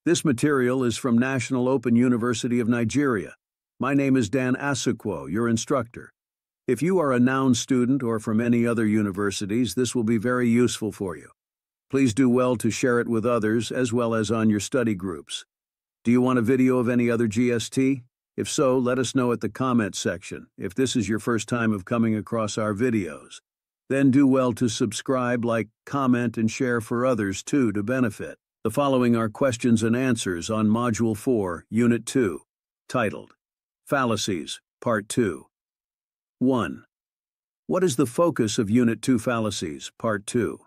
This material is from National Open University of Nigeria. My name is Dan Asukwo, your instructor. If you are a NOUN student or from any other universities, this will be very useful for you. Please do well to share it with others as well as on your study groups. Do you want a video of any other GST? If so, let us know at the comment section. If this is your first time of coming across our videos, then do well to subscribe, like, comment, and share for others too to benefit. The following are questions and answers on Module 4, Unit 2, titled Fallacies, Part 2. 1. What is the focus of Unit 2 Fallacies, Part 2?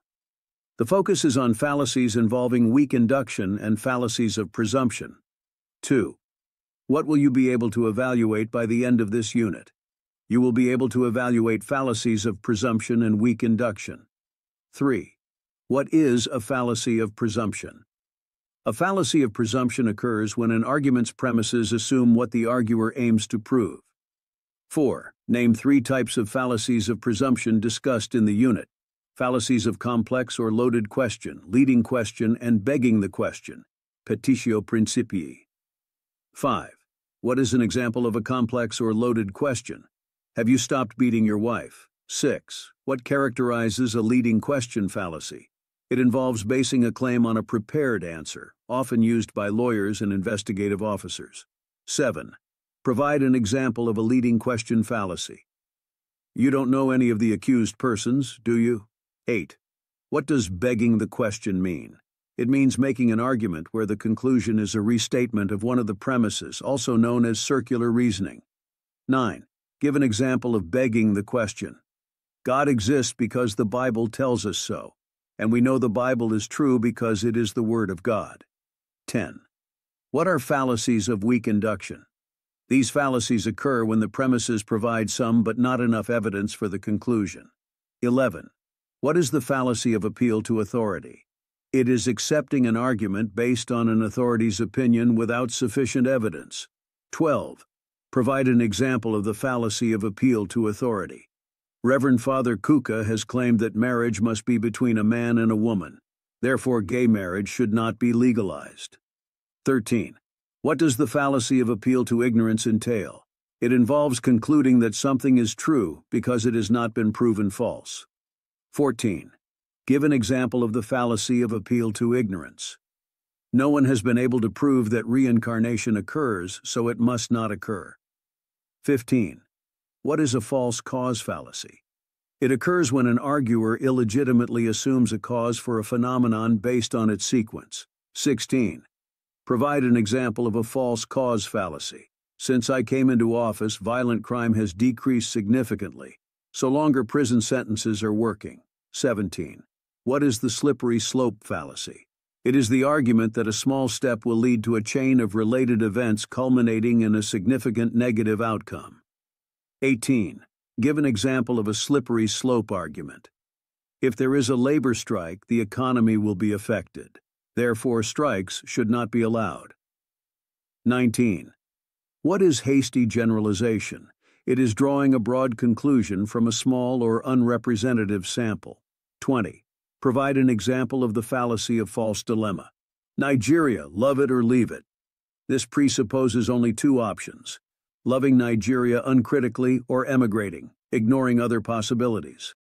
The focus is on fallacies involving weak induction and fallacies of presumption. 2. What will you be able to evaluate by the end of this unit? You will be able to evaluate fallacies of presumption and weak induction. 3. What is a fallacy of presumption? A fallacy of presumption occurs when an argument's premises assume what the arguer aims to prove. 4. Name 3 types of fallacies of presumption discussed in the unit: fallacies of complex or loaded question, leading question, and begging the question. Petitoprincipii. 5. What is an example of a complex or loaded question? Have you stopped beating your wife? 6. What characterizes a leading question fallacy? It involves basing a claim on a prepared answer, often used by lawyers and investigative officers. 7. Provide an example of a leading question fallacy. You don't know any of the accused persons, do you? 8. What does begging the question mean? It means making an argument where the conclusion is a restatement of one of the premises, also known as circular reasoning. 9. Give an example of begging the question. God exists because the Bible tells us so, and we know the Bible is true because it is the Word of God. 10. What are fallacies of weak induction? These fallacies occur when the premises provide some but not enough evidence for the conclusion. 11. What is the fallacy of appeal to authority? It is accepting an argument based on an authority's opinion without sufficient evidence. 12. Provide an example of the fallacy of appeal to authority. Reverend Father Kuka has claimed that marriage must be between a man and a woman. Therefore, gay marriage should not be legalized. 13. What does the fallacy of appeal to ignorance entail? It involves concluding that something is true because it has not been proven false. 14. Give an example of the fallacy of appeal to ignorance. No one has been able to prove that reincarnation occurs, so it must not occur. 15. What is a false cause fallacy? It occurs when an arguer illegitimately assumes a cause for a phenomenon based on its sequence. 16. Provide an example of a false cause fallacy. Since I came into office, violent crime has decreased significantly, so longer prison sentences are working. 17. What is the slippery slope fallacy? It is the argument that a small step will lead to a chain of related events culminating in a significant negative outcome. 18. Give an example of a slippery slope argument. If there is a labor strike, the economy will be affected. Therefore, strikes should not be allowed. 19. What is hasty generalization? It is drawing a broad conclusion from a small or unrepresentative sample. 20. Provide an example of the fallacy of false dilemma. Nigeria, love it or leave it. This presupposes only 2 options: loving Nigeria uncritically or emigrating, ignoring other possibilities.